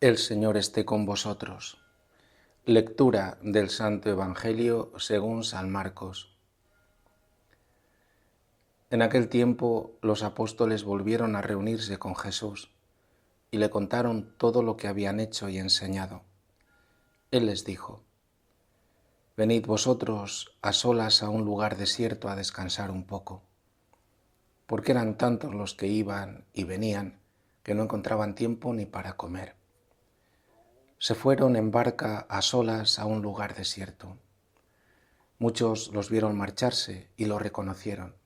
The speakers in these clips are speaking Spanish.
El Señor esté con vosotros. Lectura del Santo Evangelio según San Marcos. En aquel tiempo los apóstoles volvieron a reunirse con Jesús y le contaron todo lo que habían hecho y enseñado. Él les dijo: «Venid vosotros a solas a un lugar desierto a descansar un poco», porque eran tantos los que iban y venían que no encontraban tiempo ni para comer. Se fueron en barca a solas a un lugar desierto. Muchos los vieron marcharse y lo reconocieron.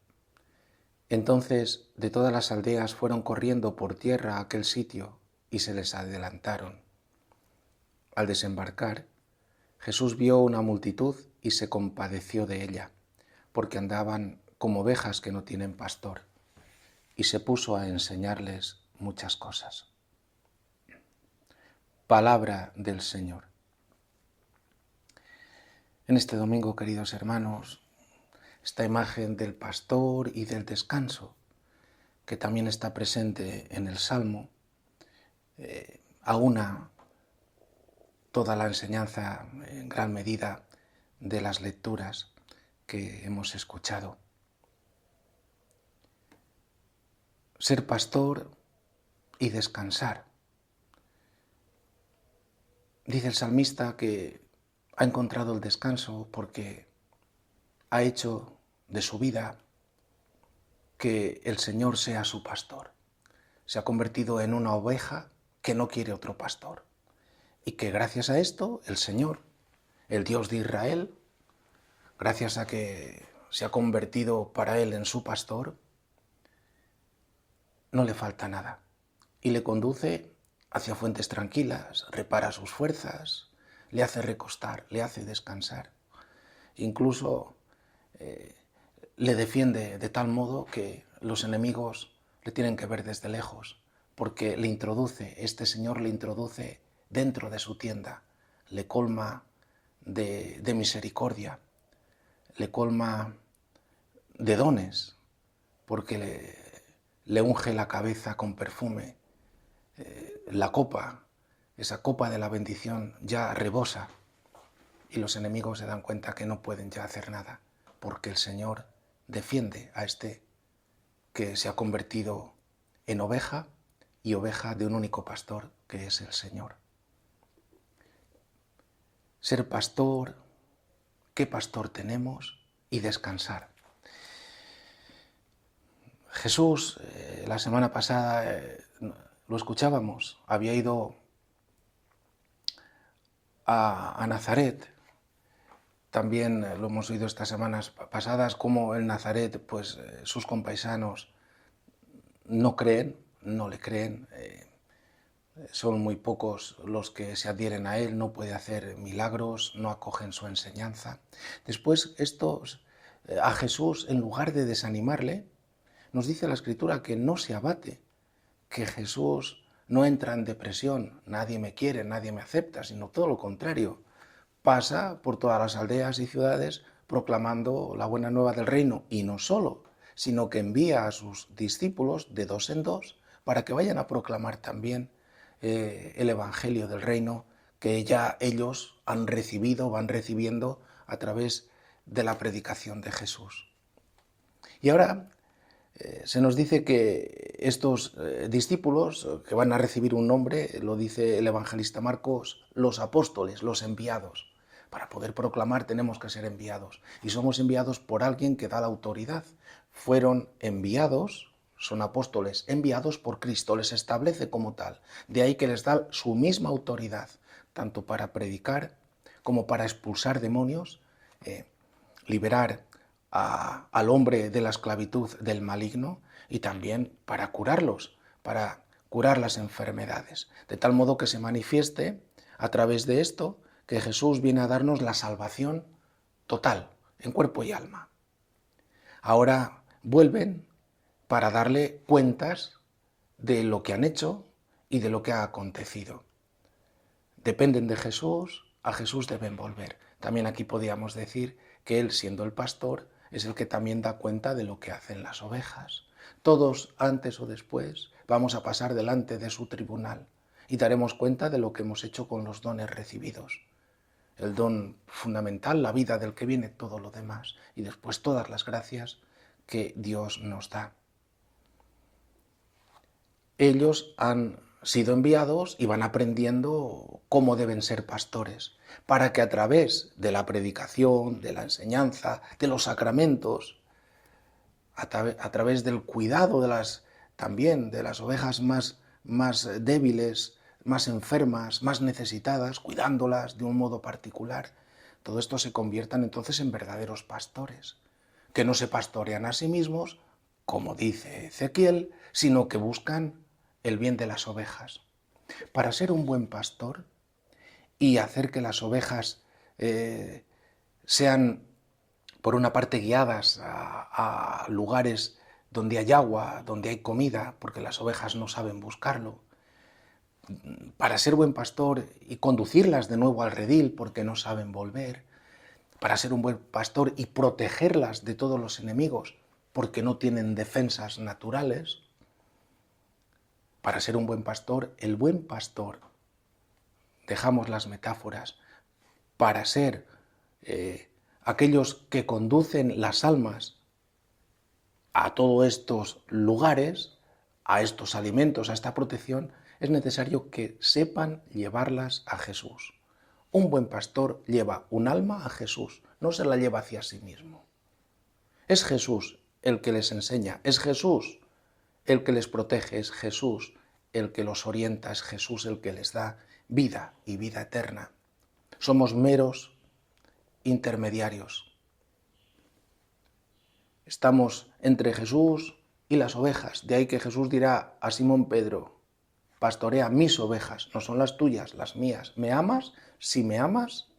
Entonces de todas las aldeas fueron corriendo por tierra a aquel sitio y se les adelantaron. Al desembarcar, Jesús vio una multitud y se compadeció de ella, porque andaban como ovejas que no tienen pastor, y se puso a enseñarles muchas cosas. Palabra del Señor. En este domingo, queridos hermanos, esta imagen del pastor y del descanso, que también está presente en el Salmo, aúna toda la enseñanza en gran medida de las lecturas que hemos escuchado. Ser pastor y descansar. Dice el salmista que ha encontrado el descanso porque ha hecho de su vida que el Señor sea su pastor. Se ha convertido en una oveja que no quiere otro pastor. Y que gracias a esto, el Señor, el Dios de Israel, gracias a que se ha convertido para él en su pastor, no le falta nada. Y le conduce hacia fuentes tranquilas, repara sus fuerzas, le hace recostar, le hace descansar. Incluso le defiende de tal modo que los enemigos le tienen que ver desde lejos, porque este Señor le introduce dentro de su tienda, le colma de misericordia, le colma de dones, porque le unge la cabeza con perfume. La copa, esa copa de la bendición ya rebosa y los enemigos se dan cuenta que no pueden ya hacer nada, porque el Señor defiende a este que se ha convertido en oveja y oveja de un único pastor, que es el Señor. Ser pastor, ¿qué pastor tenemos? Y descansar. Jesús, la semana pasada lo escuchábamos, había ido a Nazaret. También lo hemos oído estas semanas pasadas, cómo en Nazaret pues, sus compaisanos no creen, no le creen, son muy pocos los que se adhieren a él, no puede hacer milagros, no acogen su enseñanza. Después a Jesús, en lugar de desanimarle, nos dice la Escritura que no se abate, que Jesús no entra en depresión, nadie me quiere, nadie me acepta, sino todo lo contrario. Pasa por todas las aldeas y ciudades proclamando la buena nueva del reino, y no solo, sino que envía a sus discípulos de dos en dos para que vayan a proclamar también el Evangelio del reino que ya ellos han recibido, van recibiendo a través de la predicación de Jesús. Y ahora se nos dice que estos discípulos que van a recibir un nombre, lo dice el evangelista Marcos, los apóstoles, los enviados. Para poder proclamar tenemos que ser enviados. Y somos enviados por alguien que da la autoridad. Fueron enviados, son apóstoles enviados por Cristo, les establece como tal. De ahí que les da su misma autoridad, tanto para predicar como para expulsar demonios, liberar al hombre de la esclavitud del maligno y también para curarlos, para curar las enfermedades. De tal modo que se manifieste a través de esto que Jesús viene a darnos la salvación total, en cuerpo y alma. Ahora vuelven para darle cuentas de lo que han hecho y de lo que ha acontecido. Dependen de Jesús, a Jesús deben volver. También aquí podríamos decir que Él, siendo el pastor, es el que también da cuenta de lo que hacen las ovejas. Todos, antes o después, vamos a pasar delante de su tribunal. y daremos cuenta de lo que hemos hecho con los dones recibidos. El don fundamental, la vida del que viene todo lo demás, y después todas las gracias que Dios nos da. Ellos han sido enviados y van aprendiendo cómo deben ser pastores, para que a través de la predicación, de la enseñanza, de los sacramentos, a través del cuidado también de las ovejas más débiles, más enfermas, más necesitadas, cuidándolas de un modo particular, todo esto se conviertan entonces en verdaderos pastores, que no se pastorean a sí mismos, como dice Ezequiel, sino que buscan el bien de las ovejas. Para ser un buen pastor y hacer que las ovejas sean, por una parte, guiadas a lugares donde hay agua, donde hay comida, porque las ovejas no saben buscarlo, para ser buen pastor y conducirlas de nuevo al redil porque no saben volver, para ser un buen pastor y protegerlas de todos los enemigos porque no tienen defensas naturales. Para ser un buen pastor, el buen pastor, dejamos las metáforas, para ser aquellos que conducen las almas a todos estos lugares, a estos alimentos, a esta protección, es necesario que sepan llevarlas a Jesús. Un buen pastor lleva un alma a Jesús, no se la lleva hacia sí mismo. Es Jesús el que les enseña, es Jesús el que les protege, es Jesús el que los orienta, es Jesús el que les da vida y vida eterna. Somos meros intermediarios. Estamos entre Jesús y las ovejas. De ahí que Jesús dirá a Simón Pedro: pastorea mis ovejas, no son las tuyas, las mías. ¿Me amas? Si me amas,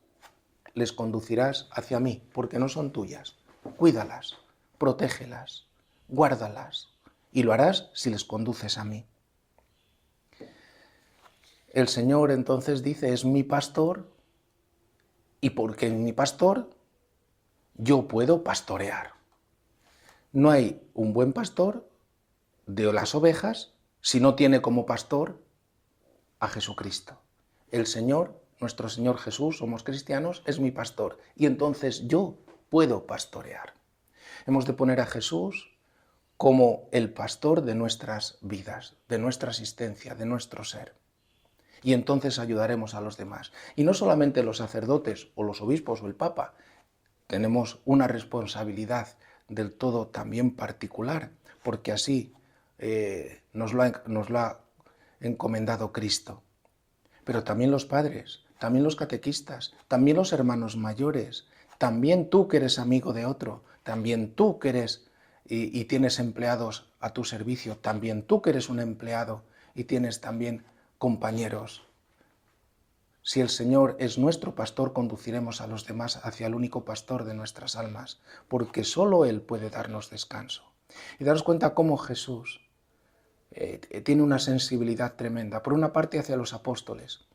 les conducirás hacia mí, porque no son tuyas. Cuídalas, protégelas, guárdalas, y lo harás si les conduces a mí. El Señor entonces dice: es mi pastor, y porque es mi pastor, yo puedo pastorear. No hay un buen pastor de las ovejas si no tiene como pastor a Jesucristo. El Señor, nuestro Señor Jesús, somos cristianos, es mi pastor, y entonces yo puedo pastorear. Hemos de poner a Jesús como el pastor de nuestras vidas, de nuestra existencia, de nuestro ser. Y entonces ayudaremos a los demás. Y no solamente los sacerdotes o los obispos o el Papa, tenemos una responsabilidad del todo también particular, porque así nos lo ha encomendado Cristo. Pero también los padres, también los catequistas, también los hermanos mayores, también tú que eres amigo de otro, también tú que eres y tienes empleados a tu servicio, también tú que eres un empleado y tienes también compañeros. Si el Señor es nuestro pastor, conduciremos a los demás hacia el único pastor de nuestras almas, porque solo Él puede darnos descanso. Y daros cuenta cómo Jesús tiene una sensibilidad tremenda. Por una parte, hacia los apóstoles.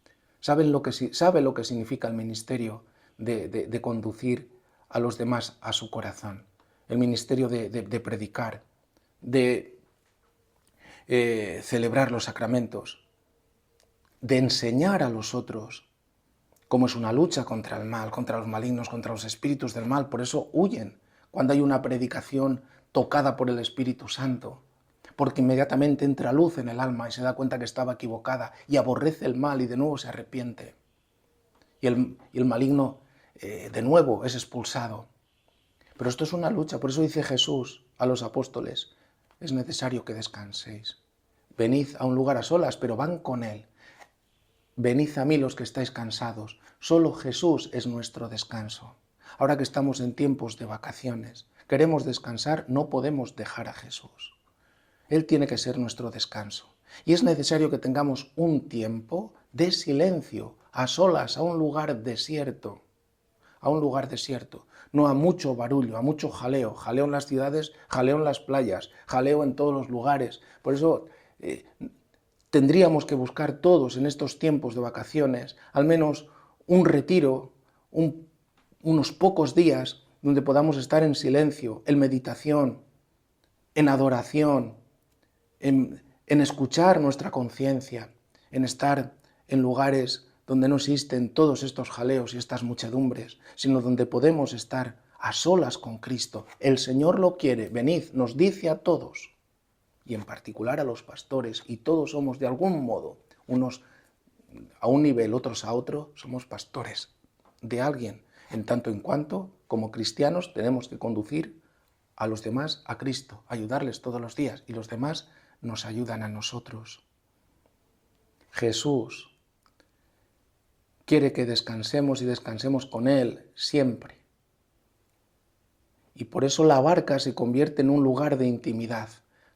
Sabe lo que significa el ministerio de conducir a los demás a su corazón. El ministerio de predicar, de celebrar los sacramentos, de enseñar a los otros cómo es una lucha contra el mal, contra los malignos, contra los espíritus del mal. Por eso huyen cuando hay una predicación tocada por el Espíritu Santo, porque inmediatamente entra luz en el alma y se da cuenta que estaba equivocada y aborrece el mal y de nuevo se arrepiente. Y el maligno de nuevo es expulsado. Pero esto es una lucha, por eso dice Jesús a los apóstoles: es necesario que descanséis. Venid a un lugar a solas, pero van con Él. Venid a mí los que estáis cansados. Solo Jesús es nuestro descanso. Ahora que estamos en tiempos de vacaciones, queremos descansar, no podemos dejar a Jesús. Él tiene que ser nuestro descanso. Y es necesario que tengamos un tiempo de silencio, a solas, a un lugar desierto. A un lugar desierto. No a mucho barullo, a mucho jaleo. Jaleo en las ciudades, jaleo en las playas, jaleo en todos los lugares. Por eso tendríamos que buscar todos en estos tiempos de vacaciones al menos un retiro, unos pocos días donde podamos estar en silencio, en meditación, en adoración, en escuchar nuestra conciencia, en estar en lugares donde no existen todos estos jaleos y estas muchedumbres, sino donde podemos estar a solas con Cristo. El Señor lo quiere, venid, nos dice a todos, y en particular a los pastores, y todos somos de algún modo, unos a un nivel, otros a otro, somos pastores de alguien, en tanto en cuanto, como cristianos, tenemos que conducir a los demás a Cristo, ayudarles todos los días, y los demás nos ayudan a nosotros. Jesús quiere que descansemos y descansemos con Él siempre. Y por eso la barca se convierte en un lugar de intimidad.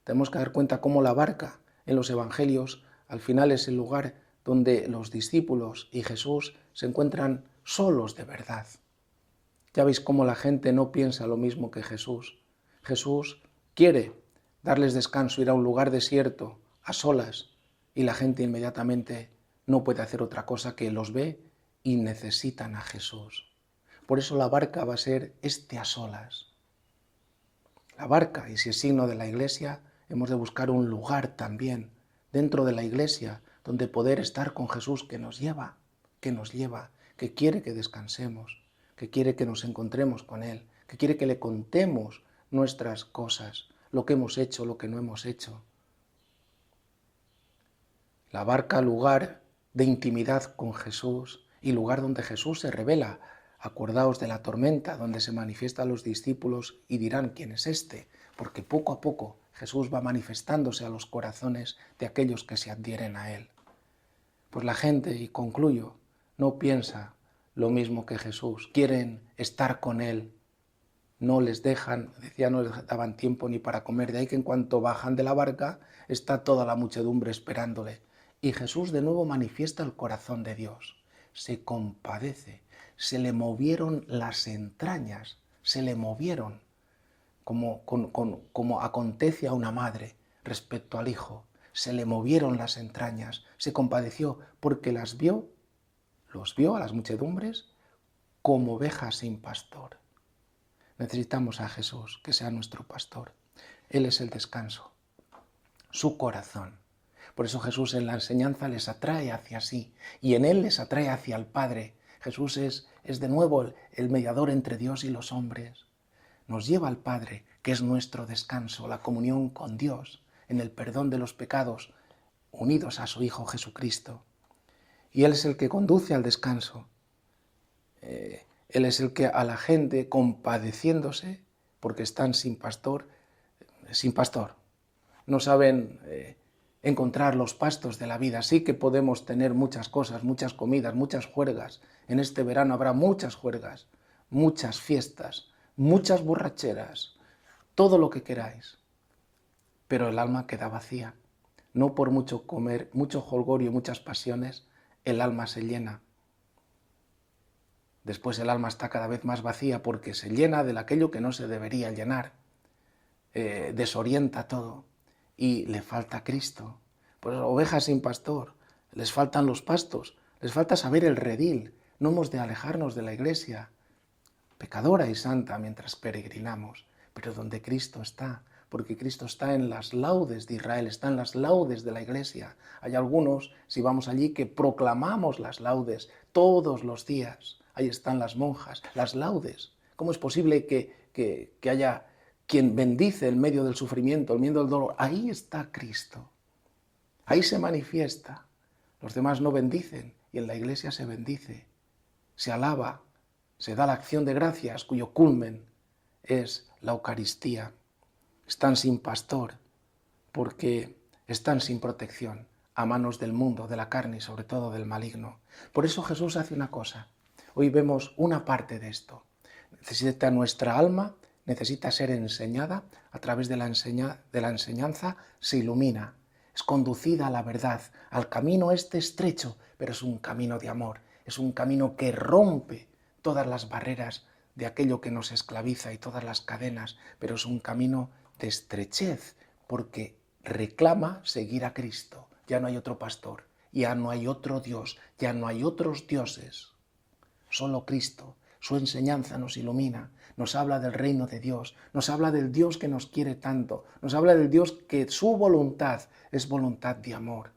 Tenemos que dar cuenta cómo la barca en los evangelios al final es el lugar donde los discípulos y Jesús se encuentran solos de verdad. Ya veis cómo la gente no piensa lo mismo que Jesús. Jesús quiere darles descanso, ir a un lugar desierto, a solas, y la gente inmediatamente no puede hacer otra cosa que los ve y necesitan a Jesús. Por eso la barca va a ser a solas. La barca, y si es signo de la Iglesia, hemos de buscar un lugar también dentro de la Iglesia donde poder estar con Jesús que nos lleva, que quiere que descansemos, que quiere que nos encontremos con Él, que quiere que le contemos nuestras cosas, lo que hemos hecho, lo que no hemos hecho. La barca, lugar de intimidad con Jesús y lugar donde Jesús se revela. Acordaos de la tormenta donde se manifiestan los discípulos y dirán ¿quién es este? Porque poco a poco Jesús va manifestándose a los corazones de aquellos que se adhieren a Él. Pues la gente, y concluyo, no piensa lo mismo que Jesús. Quieren estar con Él. No les dejan, decía, no les daban tiempo ni para comer. De ahí que en cuanto bajan de la barca está toda la muchedumbre esperándole. Y Jesús de nuevo manifiesta el corazón de Dios. Se compadece. Se le movieron las entrañas. Se le movieron como acontece a una madre respecto al hijo. Se le movieron las entrañas. Se compadeció porque los vio a las muchedumbres como ovejas sin pastor. Necesitamos a Jesús, que sea nuestro pastor. Él es el descanso, su corazón. Por eso Jesús en la enseñanza les atrae hacia sí y en Él les atrae hacia el Padre. Jesús es de nuevo el mediador entre Dios y los hombres. Nos lleva al Padre, que es nuestro descanso, la comunión con Dios, en el perdón de los pecados, unidos a su Hijo Jesucristo. Y Él es el que conduce al descanso. Él es el que a la gente, compadeciéndose, porque están sin pastor, no saben encontrar los pastos de la vida. Sí que podemos tener muchas cosas, muchas comidas, muchas juergas. En este verano habrá muchas juergas, muchas fiestas, muchas borracheras, todo lo que queráis. Pero el alma queda vacía. No por mucho comer, mucho jolgorio, muchas pasiones, el alma se llena. Después el alma está cada vez más vacía porque se llena de aquello que no se debería llenar. Desorienta todo y le falta Cristo. Pues ovejas sin pastor, les faltan los pastos, les falta saber el redil. No hemos de alejarnos de la Iglesia, pecadora y santa mientras peregrinamos, pero donde Cristo está, porque Cristo está en las laudes de Israel, está en las laudes de la Iglesia. Hay algunos, si vamos allí, que proclamamos las laudes todos los días. Ahí están las monjas, las laudes. ¿Cómo es posible que haya quien bendice en medio del sufrimiento, en medio del dolor? Ahí está Cristo. Ahí se manifiesta. Los demás no bendicen y en la Iglesia se bendice, se alaba, se da la acción de gracias cuyo culmen es la Eucaristía. Están sin pastor porque están sin protección a manos del mundo, de la carne y sobre todo del maligno. Por eso Jesús hace una cosa. Hoy vemos una parte de esto. Nuestra alma necesita ser enseñada, a través de la enseñanza se ilumina, es conducida a la verdad, al camino estrecho, pero es un camino de amor, es un camino que rompe todas las barreras de aquello que nos esclaviza y todas las cadenas, pero es un camino de estrechez, porque reclama seguir a Cristo. Ya no hay otro pastor, ya no hay otro Dios, ya no hay otros dioses. Solo Cristo, su enseñanza nos ilumina, nos habla del reino de Dios, nos habla del Dios que nos quiere tanto, nos habla del Dios que su voluntad es voluntad de amor.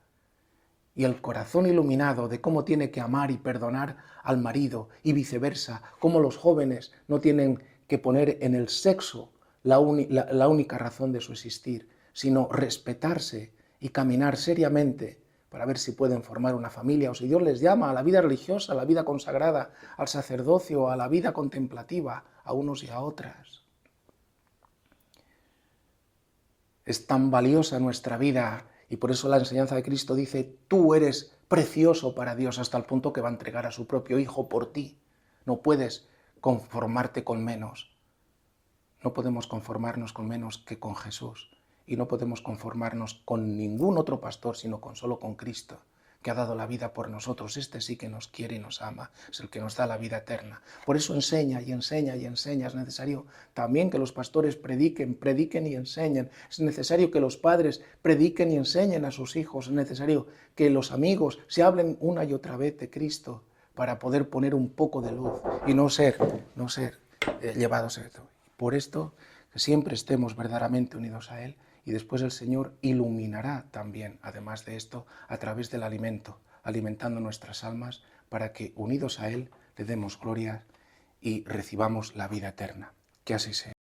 y el corazón iluminado de cómo tiene que amar y perdonar al marido y viceversa, cómo los jóvenes no tienen que poner en el sexo la única razón de su existir, sino respetarse y caminar seriamente para ver si pueden formar una familia o si Dios les llama a la vida religiosa, a la vida consagrada, al sacerdocio, a la vida contemplativa, a unos y a otras. Es tan valiosa nuestra vida y por eso la enseñanza de Cristo dice, tú eres precioso para Dios hasta el punto que va a entregar a su propio Hijo por ti. No puedes conformarte con menos. No podemos conformarnos con menos que con Jesús. Y no podemos conformarnos con ningún otro pastor, sino solo con Cristo, que ha dado la vida por nosotros. Este sí que nos quiere y nos ama, es el que nos da la vida eterna. Por eso enseña y enseña y enseña. Es necesario también que los pastores prediquen y enseñen. Es necesario que los padres prediquen y enseñen a sus hijos. Es necesario que los amigos se hablen una y otra vez de Cristo para poder poner un poco de luz y no ser llevados a esto. Por esto, que siempre estemos verdaderamente unidos a Él y después el Señor iluminará también, además de esto, a través del alimento, alimentando nuestras almas para que, unidos a Él, le demos gloria y recibamos la vida eterna. Que así sea.